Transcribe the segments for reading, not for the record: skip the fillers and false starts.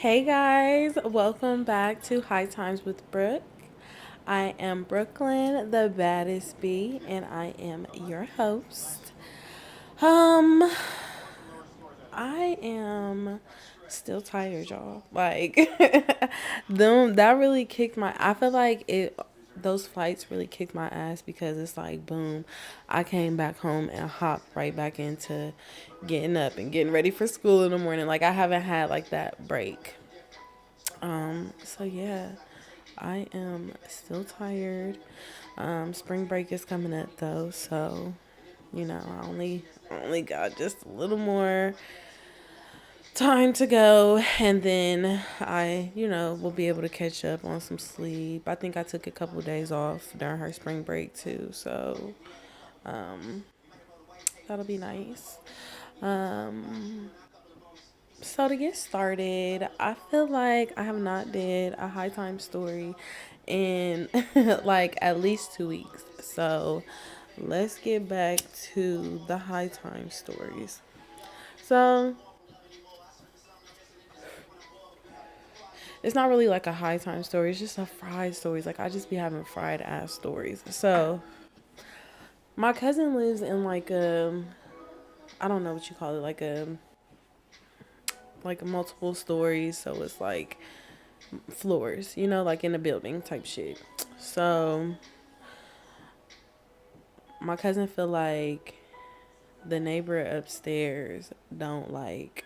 Hey guys, welcome back to High Times with Brook. I am Brooklyn, the baddest bee, and I am your host. Um, I am still tired, y'all. Like, them that really kicked my. I feel like it. Those flights really kicked my ass because it's like, boom, I came back home and hopped right back into getting up and getting ready for school in the morning. Like, I haven't had like that break. So yeah, I am still tired. Spring break is coming up though, so I only got just a little more time to go, and then I will be able to catch up on some sleep. I think I took a couple of days off during her spring break too, so um, that'll be nice. Um, So to get started, I feel like I have not did a high time story in like at least 2 weeks. So let's get back to the high time stories. So it's not really like a high time story. It's just a fried stories. Like I just be having fried ass stories. So my cousin lives in like I don't know what you call it, like a multiple stories. So it's like floors, like in a building type shit. So my cousin feel like the neighbor upstairs don't like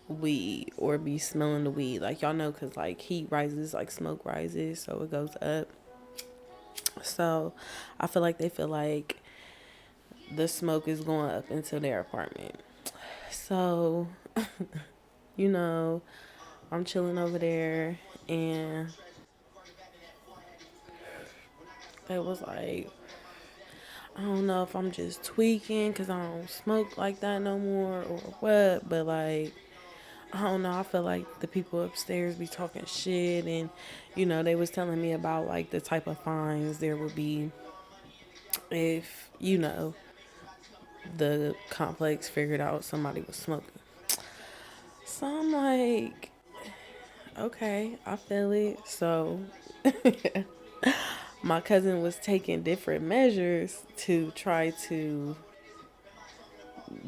weed or be smelling the weed. Like y'all know, cause like heat rises, like smoke rises, so it goes up. So I feel like they feel like the smoke is going up into their apartment. So you know, I'm chilling over there, and it was like, I don't know if I'm just tweaking because I don't smoke like that no more or what, but like, I don't know. I feel like the people upstairs be talking shit, and they was telling me about like the type of fines there would be if the complex figured out somebody was smoking. So I'm like, okay, I feel it. So my cousin was taking different measures to try to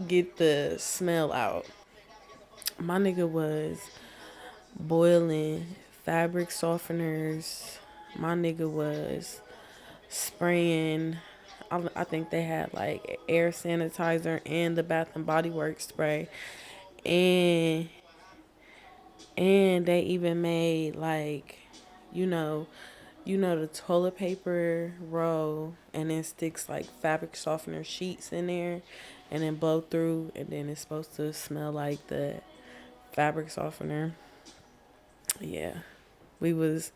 get the smell out. My nigga was boiling fabric softeners. My nigga was spraying. I think they had like air sanitizer and the Bath and Body Works spray, and they even made like, you know, the toilet paper roll, and then sticks like fabric softener sheets in there, and then blow through, and then it's supposed to smell like the fabric softener. Yeah, we was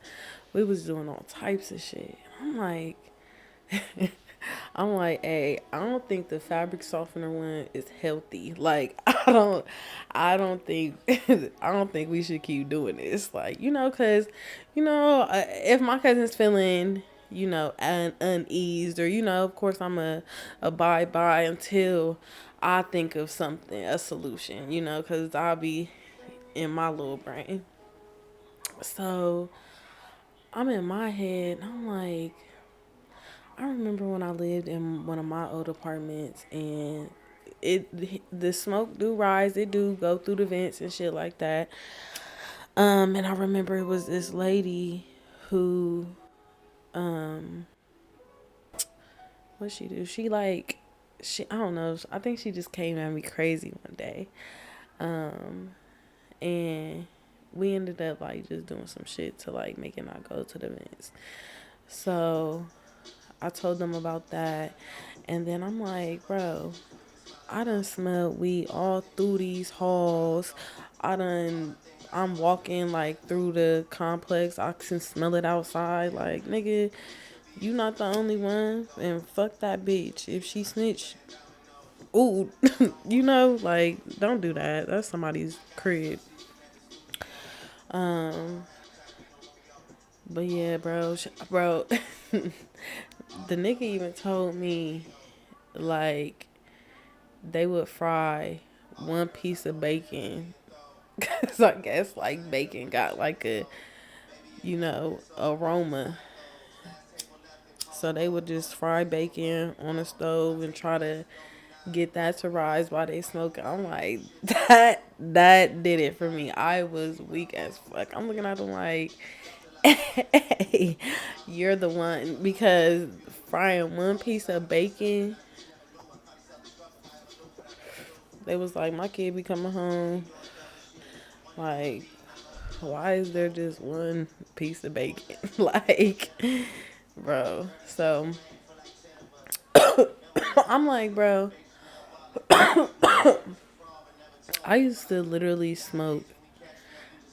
doing all types of shit. I'm like, hey, I don't think the fabric softener one is healthy. Like, I don't think, I don't think we should keep doing this. Like, cause, if my cousin's feeling, uneased, or of course I'm a abide by until I think of something, a solution. Cause I'll be in my little brain. So I'm in my head. I'm like, I remember when I lived in one of my old apartments, and the smoke do rise, it do go through the vents and shit like that. And I remember it was this lady who, um, what she do? I don't know. I think she just came at me crazy one day, um, and we ended up like just doing some shit to like make it not go to the vents. So I told them about that, and then I'm like, bro, I done smelled weed all through these halls. I'm walking like through the complex. I can smell it outside. Like, nigga, you not the only one. And fuck that bitch. If she snitch, ooh, like, don't do that. That's somebody's crib. Um, but yeah, bro, the nigga even told me like they would fry one piece of bacon Cause I guess like bacon got like a, aroma. So they would just fry bacon on the stove and try to get that to rise while they smoke it. I'm like, that did it for me. I was weak as fuck. I'm looking at them like, hey, you're the one, because frying one piece of bacon, they was like, my kid be coming home like, why is there just one piece of bacon? Like, bro. So I'm like, bro, I used to literally smoke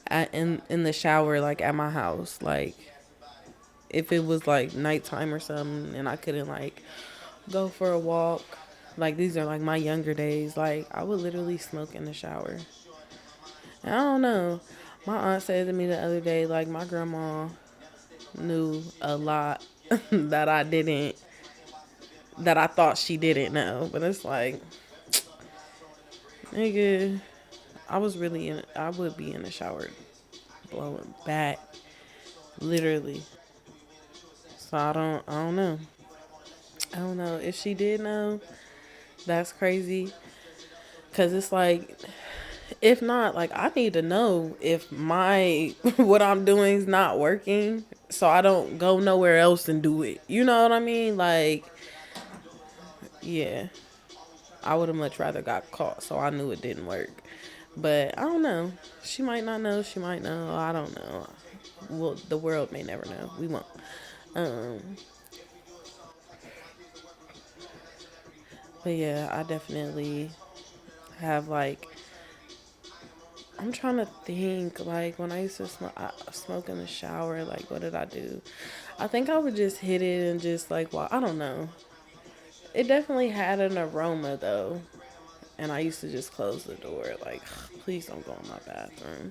in the shower, like at my house, like if it was like nighttime or something, and I couldn't like go for a walk. Like these are like my younger days. Like I would literally smoke in the shower. And I don't know. My aunt said to me the other day, like my grandma knew a lot that I didn't, that I thought she didn't know. But it's like, nigga, I would be in the shower blowing back, literally. So I don't know. I don't know. If she did know, that's crazy. Cause it's like, if not, like I need to know if my what I'm doing is not working, so I don't go nowhere else and do it. You know what I mean? Like, yeah, I would have much rather got caught, so I knew it didn't work. But I don't know. She might not know. She might know. I don't know. Well, the world may never know. We won't. Um, but yeah, I definitely have like. I'm trying to think, like when I used to smoke in the shower, like what did I do? I think I would just hit it and just like, well, I don't know. It definitely had an aroma though, and I used to just close the door, like, please don't go in my bathroom.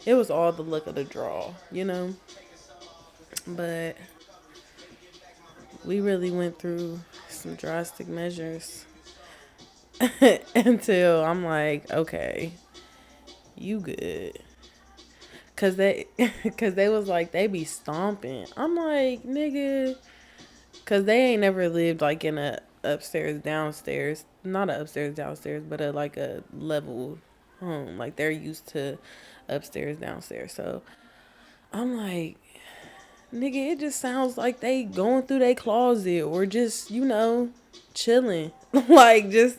It was all the look of the draw, you know. But we really went through some drastic measures until I'm like, okay, you good. Cause they, cause they was like they be stomping. I'm like, nigga, cause they ain't never lived like in a upstairs downstairs, not a upstairs downstairs, but a like a level home. Like they're used to upstairs downstairs. So I'm like, nigga, it just sounds like they going through their closet or just chilling. Like just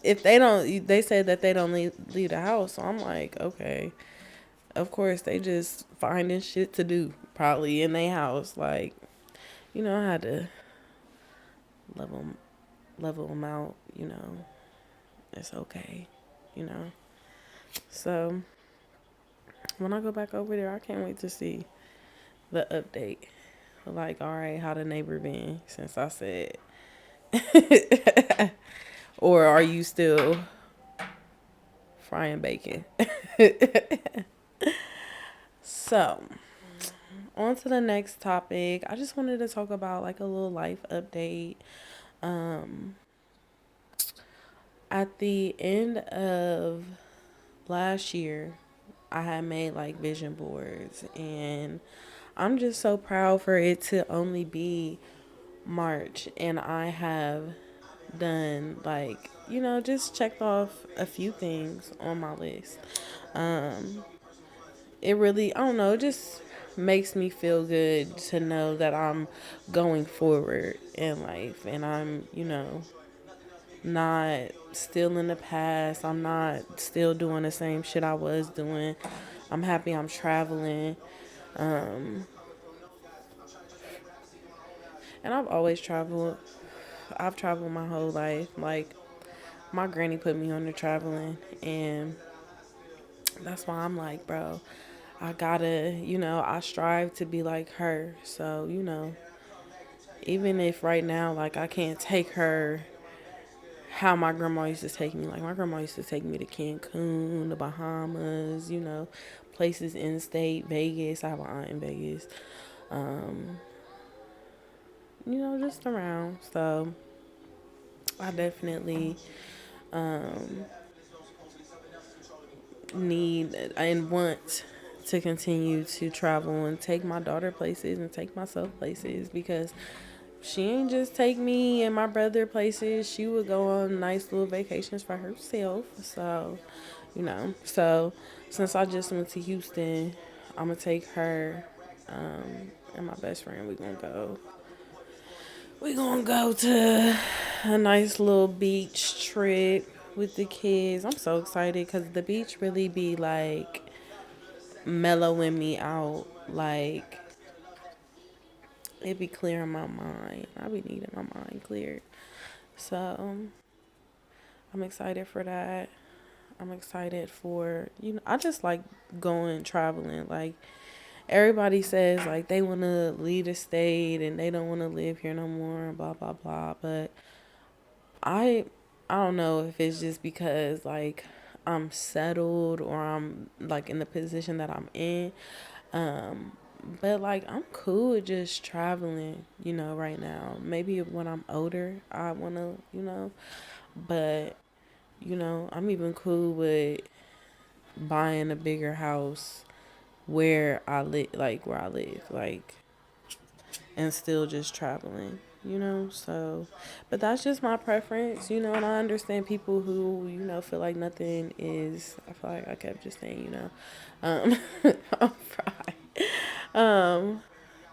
if they don't, they said that they don't leave the house. So I'm like, okay. Of course, they just finding shit to do, probably in their house. Like, I had to level level them out. It's okay. You know. So when I go back over there, I can't wait to see the update. Like, all right, how the neighbor been since I said, or are you still frying bacon? So on to the next topic. I just wanted to talk about like a little life update. Um, at the end of last year, I had made like vision boards, and I'm just so proud for it to only be March, and I have done like, just checked off a few things on my list. Um, it really, I don't know, it just makes me feel good to know that I'm going forward in life, and I'm, not still in the past. I'm not still doing the same shit I was doing. I'm happy I'm traveling. Um, and I've always traveled. I've traveled my whole life. Like, my granny put me on to traveling, and that's why I'm like, bro, I gotta, I strive to be like her. So, even if right now, like, I can't take her how my grandma used to take me. Like, my grandma used to take me to Cancun, the Bahamas, places in state, Vegas. I have an aunt in Vegas. Um, just around. So I definitely um need and want to continue to travel and take my daughter places and take myself places, because she ain't just take me and my brother places. She would go on nice little vacations for herself. So, so since I just went to Houston, I'm gonna take her and my best friend. We gonna go to a nice little beach trip with the kids. I'm so excited because the beach really be like mellowing me out. Like, it be clearing my mind. I be needing my mind cleared. So I'm excited for that. I'm excited for, I just like going traveling. Like, everybody says like they want to leave the state and they don't want to live here no more, blah blah blah. But I I don't know if it's just because like I'm settled or I'm like in the position that I'm in. Um but like I'm cool with just traveling, right now. Maybe when I'm older I wanna, but I'm even cool with buying a bigger house where I live, like, and still just traveling, So, but that's just my preference, and I understand people who, feel like nothing is. I feel like I kept just saying, um, I'm fried. Um,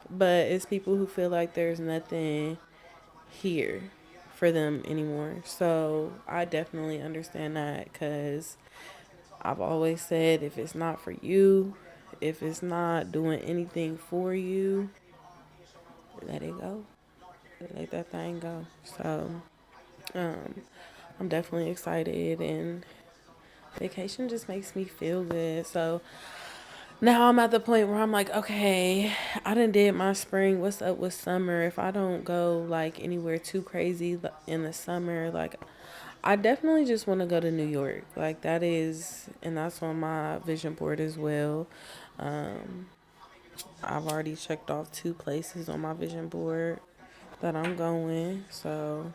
but it's people who feel like there's nothing here for them anymore. So I definitely understand that because I've always said if it's not for you, if it's not doing anything for you, let it go. Let that thing go. So, um, I'm definitely excited, and vacation just makes me feel good. So now I'm at the point where I'm like, okay, I done did my spring. What's up with summer? If I don't go like anywhere too crazy in the summer, like I definitely just want to go to New York. Like that is, and that's on my vision board as well. Um, I've already checked off 2 places on my vision board that I'm going. So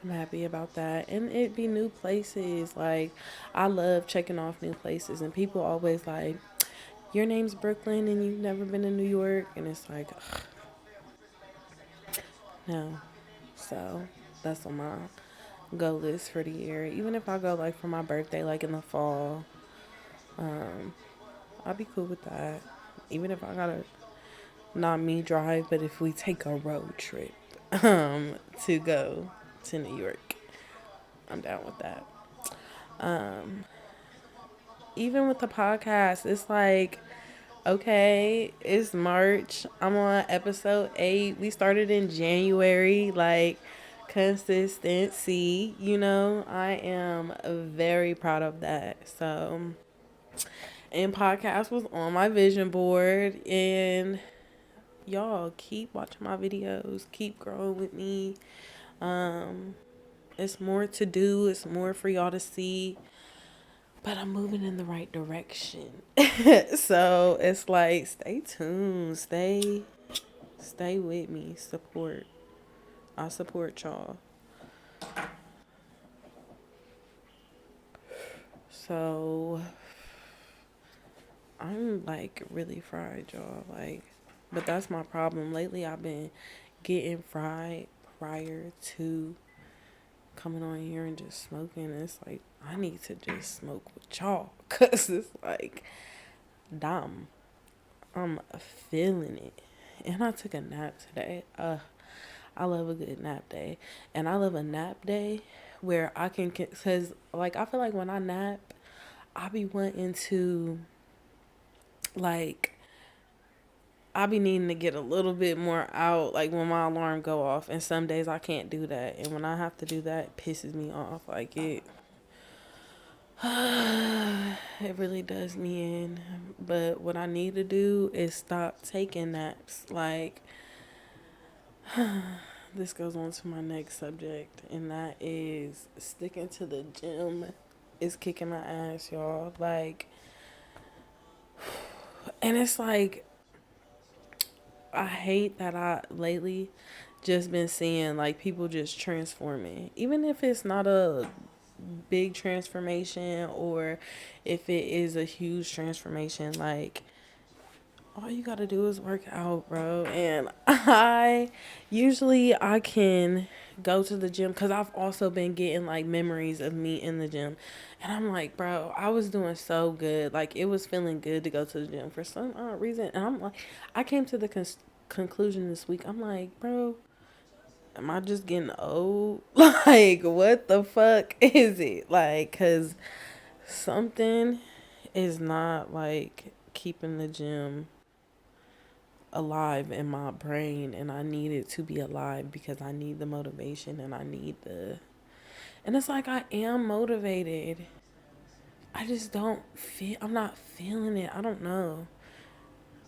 I'm happy about that. And it be new places. Like, I love checking off new places. And people always like, your name's Brooklyn and you've never been to New York. And it's like, ugh, no. So that's on my go list for the year. Even if I go like for my birthday, like in the fall, um, I'll be cool with that. Even if I gotta, not me drive, but if we take a road trip to go to New York, I'm down with that. Um, Even with the podcast, it's like, okay, it's March. I'm on episode 8. We started in January. Like, consistency, I am very proud of that. So, and podcast was on my vision board. And y'all keep watching my videos, keep growing with me. Um, it's more to do, it's more for y'all to see. But I'm moving in the right direction. So it's like, stay tuned, stay with me, support. I support y'all. So I'm like really fried, y'all. Like, but that's my problem. Lately I've been getting fried prior to coming on here and just smoking. It's like I need to just smoke with y'all. Cause it's like, damn, I'm feeling it. And I took a nap today. I love a good nap day. And I love a nap day where I can, because like I feel like when I nap, I be wanting to, like, I be needing to get a little bit more out, like when my alarm go off. And some days I can't do that. And when I have to do that, it pisses me off. Like it really does me in. But what I need to do is stop taking naps. Like, this goes on to my next subject, and that is sticking to the gym is kicking my ass, y'all. Like, and it's like, I hate that I lately just been seeing like people just transforming, even if it's not a big transformation or if it is a huge transformation, like all you gotta do is work out, bro. And I can go to the gym because I've also been getting like memories of me in the gym, and I'm like, bro, I was doing so good. Like it was feeling good to go to the gym for some odd reason, and I'm like, I came to the conclusion this week. I'm like, bro, am I just getting old? Like, what the fuck is it? Like, cause something is not like keeping the gym alive in my brain, and I need it to be alive because I need the motivation and I need the and it's like I am motivated. I just don't feel I'm not feeling it. I don't know.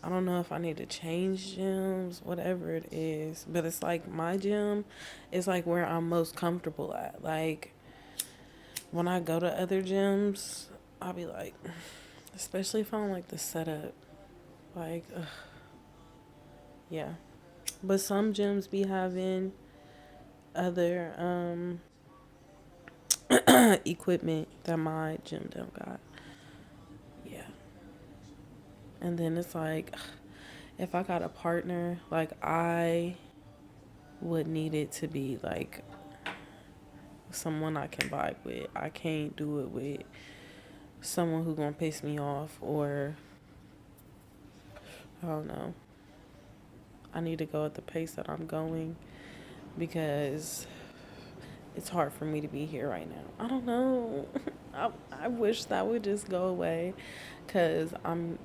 I don't know if I need to change gyms, whatever it is. But it's like my gym is like where I'm most comfortable at. Like when I go to other gyms, I'll be like, especially if I don't like the setup. Like, ugh, yeah. But some gyms be having other equipment that my gym don't got. Yeah. And then it's like if I got a partner, like I would need it to be like someone I can vibe with. I can't do it with someone who gonna piss me off or I don't know. I need to go at the pace that I'm going because it's hard for me to be here right now. I don't know. I wish that would just go away because I'm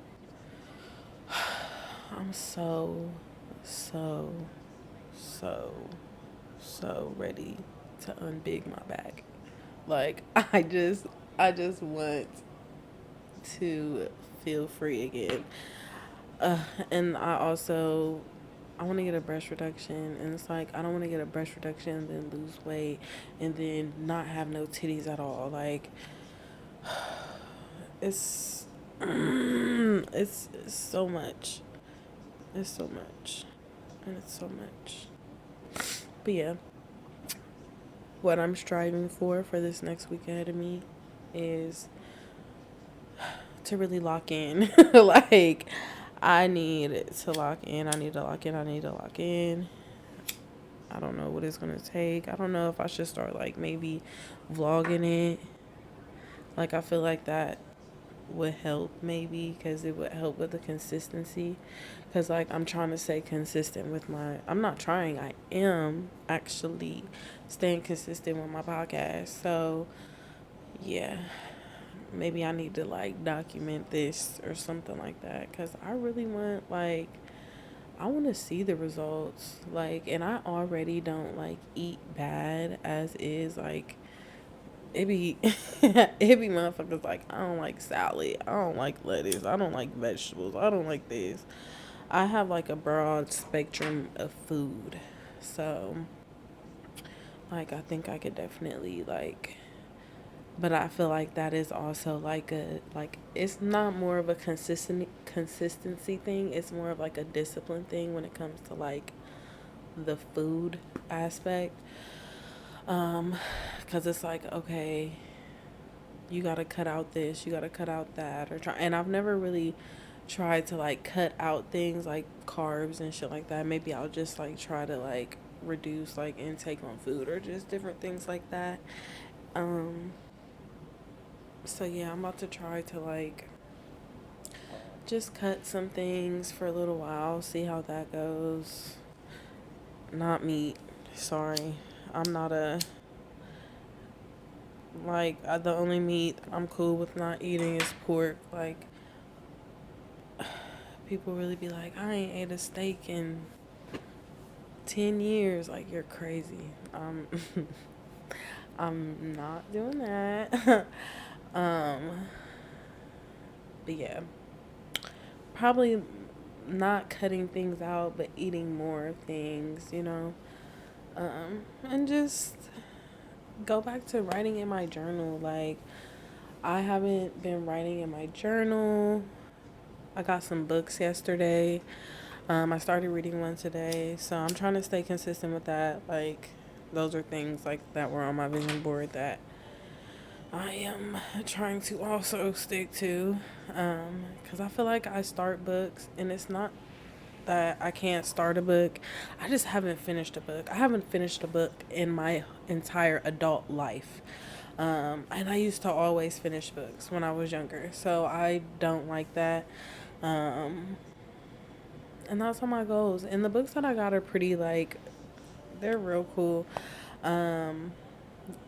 so, so, so ready to unbig my back. Like I just want to feel free again. And I want to get a breast reduction, and it's like I don't want to get a breast reduction and then lose weight and then not have no titties at all. Like it's it's so much. It's so much. And it's so much. But yeah, what I'm striving for this next week ahead of me is to really lock in. Like, I need to lock in. I need to lock in. I need to lock in. I don't know what it's going to take. I don't know if I should start, like, maybe vlogging it. Like, I feel like that would help maybe because it would help with the consistency because like I'm trying to stay consistent with my I'm not trying I am actually staying consistent with my podcast. So yeah, maybe I need to like document this or something like that because I really want like I want to see the results, like, and I already don't like eat bad as is. Like it be it be motherfuckers like I don't like salad, I don't like lettuce, I don't like vegetables, I don't like this. I have like a broad spectrum of food. So like I think I could definitely like but I feel like that is also like a like it's not more of a consistency thing. It's more of like a discipline thing when it comes to like the food aspect. Cuz it's like okay, you got to cut out this, you got to cut out that or try and I've never really tried to like cut out things like carbs and shit like that. Maybe I'll just like try to like reduce like intake on food or just different things like that. Um so yeah, I'm about to try to like just cut some things for a little while, see how that goes. Not meat. Sorry. I'm not a like the only meat I'm cool with not eating is pork. Like people really be like, I ain't ate a steak in 10 years. Like you're crazy. I'm not doing that. um but yeah, probably not cutting things out but eating more things, you know. And just go back to writing in my journal. Like I haven't been writing in my journal. I got some books yesterday. I started reading one today, so I'm trying to stay consistent with that. Like those are things like that were on my vision board that I am trying to also stick to, because I feel like I start books, and it's not that I can't start a book. I just haven't finished a book. I haven't finished a book in my entire adult life. And I used to always finish books when I was younger, so I don't like that. Um, and that's all my goals. And the books that I got are pretty like they're real cool. Um,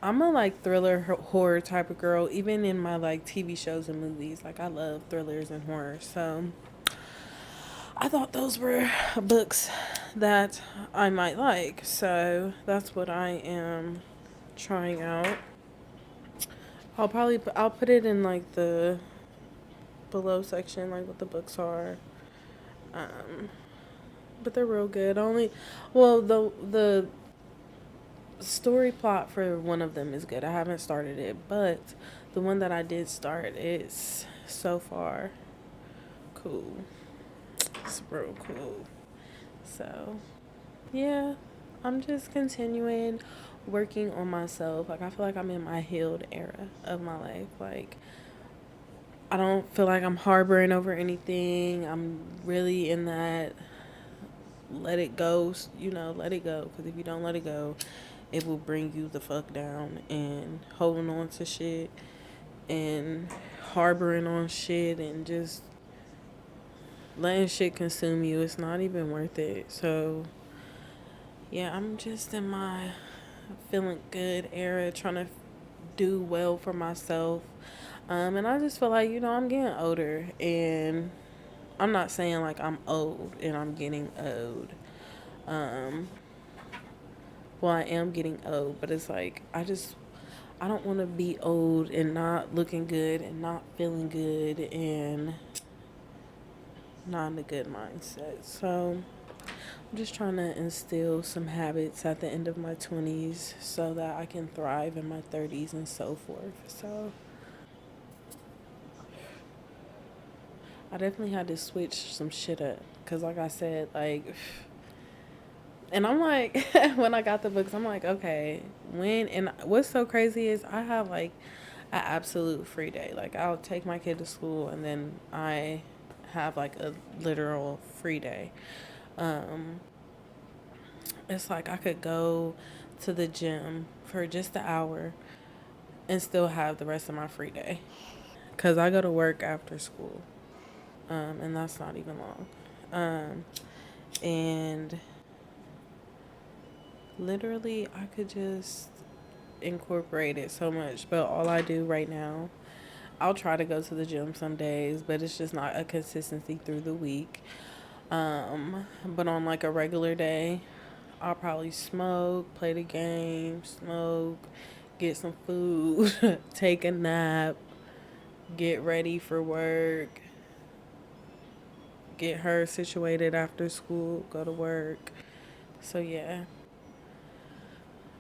I'm a like thriller horror type of girl, even in my like TV shows and movies. Like I love thrillers and horror. So I thought those were books that I might like. So that's what I am trying out. I'll put it in like the below section, like what the books are. Um, but they're real good. Only, well, the story plot for one of them is good. I haven't started it, but the one that I did start is so far cool. It's real cool. So, yeah, I'm just continuing working on myself. Like, I feel like I'm in my healed era of my life. Like, I don't feel like I'm harboring over anything. I'm really in that let it go, let it go. Because if you don't let it go, it will bring you the fuck down. And holding on to shit and harboring on shit and just letting shit consume you, it's not even worth it. So, yeah, I'm just in my feeling good era, trying to do well for myself. And I just feel like, I'm getting older, and I'm not saying like I'm old and I'm getting old. Um, well, I am getting old, but it's like I don't want to be old and not looking good and not feeling good and not in a good mindset. So I'm just trying to instill some habits at the end of my 20s so that I can thrive in my 30s and so forth. So I definitely had to switch some shit up because, like I said, and I'm like, when I got the books, I'm like, okay, and what's so crazy is I have like an absolute free day. Like, I'll take my kid to school and then I have like a literal free day. Um, it's like I could go to the gym for just an hour and still have the rest of my free day. Because I go to work after school, and that's not even long. Um, and literally, I could just incorporate it so much. But all I do right now, I'll try to go to the gym some days, but it's just not a consistency through the week. But on like a regular day, I'll probably smoke, play the game, smoke, get some food, take a nap, get ready for work, get her situated after school, go to work. So yeah,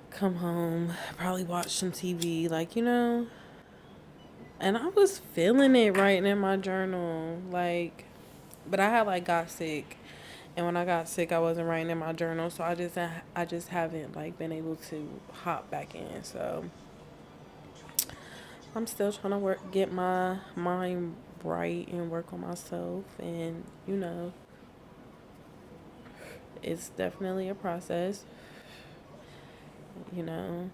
come home, probably watch some TV, And I was feeling it writing in my journal, but I had like got sick, and when I got sick, I wasn't writing in my journal, so I just haven't like been able to hop back in. So I'm still trying to get my mind right and work on myself, and it's definitely a process. You know,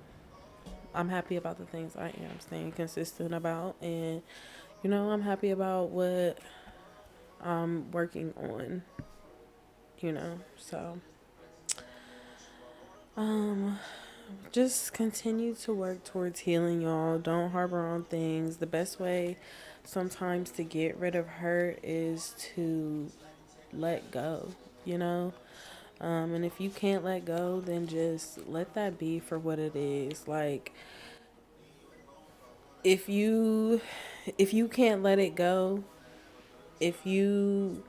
I'm happy about the things I am staying consistent about, and I'm happy about what I'm working on. So um, just continue to work towards healing, y'all. Don't harbor on things. The best way sometimes to get rid of hurt is to let go. You know, and if you can't let go, then just let that be for what it is. Like if you if you can't let it go, if you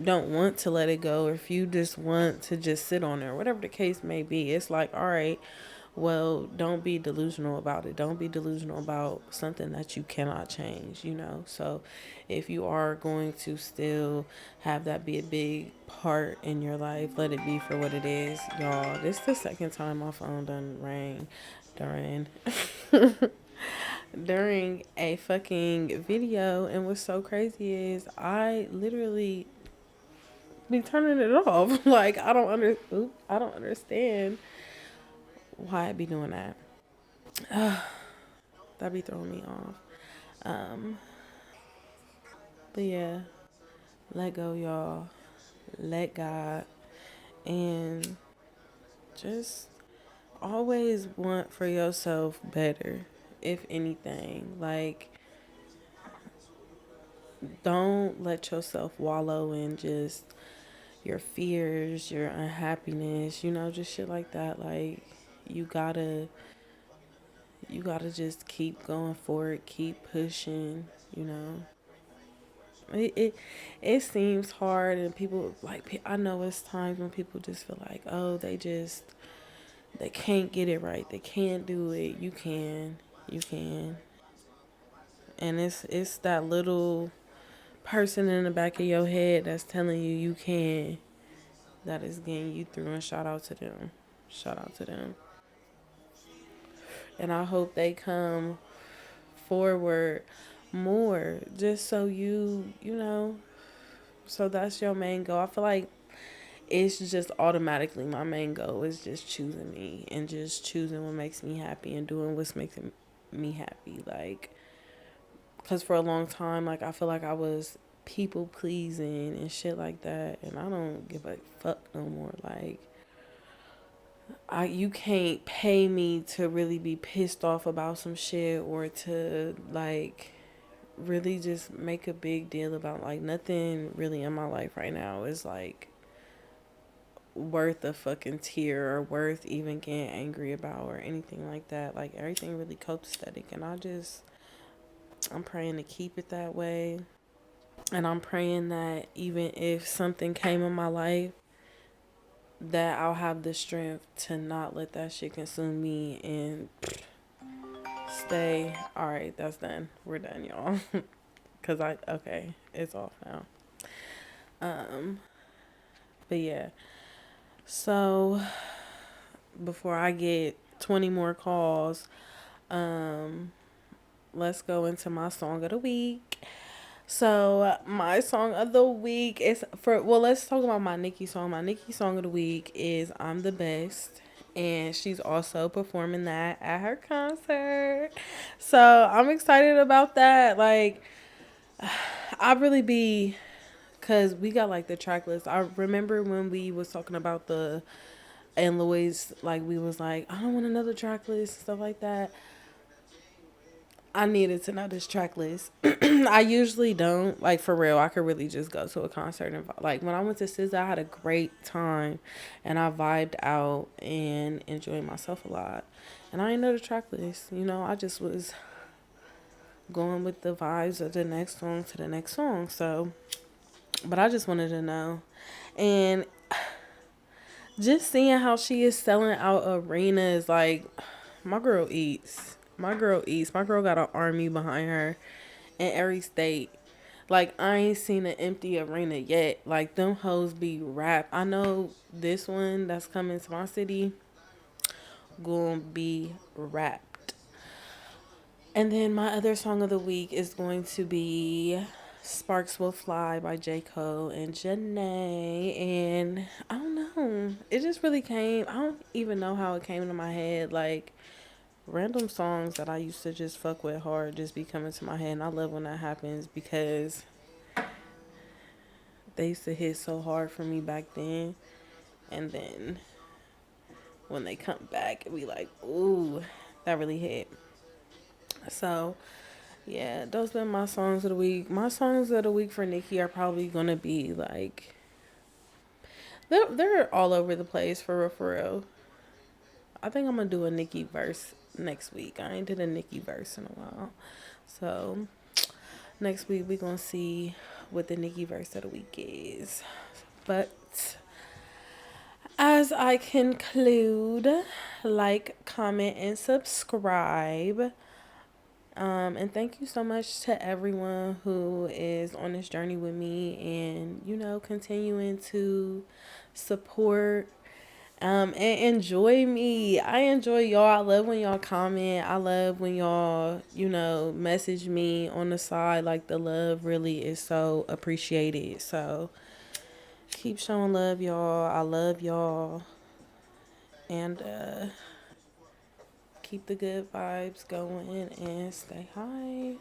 don't want to let it go, or if you just want to just sit on it, or whatever the case may be, it's like, all right, well, don't be delusional about it. Don't be delusional about something that you cannot change. So if you are going to still have that be a big part in your life, let it be for what it is. Y'all, this is the second time my phone done rang during during a fucking video, and what's so crazy is I literally be turning it off. Like I don't understand why I be doing that. That be throwing me off. Um, but yeah, let go, y'all. Let God, and just always want for yourself better. If anything, like don't let yourself wallow in just your fears, your unhappiness, just shit like that. Like you gotta you gotta just keep going forward, keep pushing, you know. It it, it seems hard, and people like I know it's times when people just feel like, oh, they can't get it right, they can't do it. You can, and it's that little person in the back of your head that's telling you you can, that is getting you through, and shout out to them. Shout out to them. And I hope they come forward more just so so that's your main goal. I feel like it's just automatically my main goal is just choosing me and just choosing what makes me happy and doing what's making me happy. Like, because for a long time, like, I feel like I was people pleasing and shit like that. And I don't give a fuck no more. Like, you can't pay me to really be pissed off about some shit or to, like, really just make a big deal about, like, nothing really in my life right now is, like, worth a fucking tear or worth even getting angry about or anything like that. Like, everything really copacetic. And I'm praying to keep it that way. And I'm praying that even if something came in my life, that I'll have the strength to not let that shit consume me and stay. All right, that's done. We're done, y'all. Okay, it's off now. Um, but yeah. So before I get 20 more calls, um, let's go into my song of the week. So my song of the week is let's talk about my Nicki song. My Nicki song of the week is "I'm the Best," and she's also performing that at her concert. So I'm excited about that. Like, I really be, cause we got like the track list. I remember when we was talking about and Louis, like, we was like, I don't want another track list and stuff like that. I needed to know this track list. I usually don't, like, for real. I could really just go to a concert and like when I went to SZA, I had a great time, and I vibed out and enjoyed myself a lot. And I didn't know the track list. I just was going with the vibes of the next song to the next song. So, but I just wanted to know, and just seeing how she is selling out arenas, like, my girl eats. My girl eats. My girl got an army behind her in every state. Like, I ain't seen an empty arena yet. Like, them hoes be wrapped. I know this one that's coming to my city gonna be wrapped. And then my other song of the week is going to be Sparks Will Fly by J. Cole and Janae. And I don't know. It just really came. I don't even know how it came into my head. Like, random songs that I used to just fuck with hard just be coming to my head. And I love when that happens because they used to hit so hard for me back then. And then when they come back, it be like, ooh, that really hit. So, yeah, those been my songs of the week. My songs of the week for Nicki are probably gonna be like they're all over the place for real, for real. I think I'm gonna do a Nicki verse next week. I ain't did a Nicki verse in a while, so next week we gonna see what the Nicki verse of the week is. But as I conclude, like, comment, and subscribe. And thank you so much to everyone who is on this journey with me and, continuing to support And enjoy me. I enjoy y'all. I love when y'all comment. I love when y'all, message me on the side. Like, the love really is so appreciated. So keep showing love, y'all. I love y'all. And keep the good vibes going and stay high.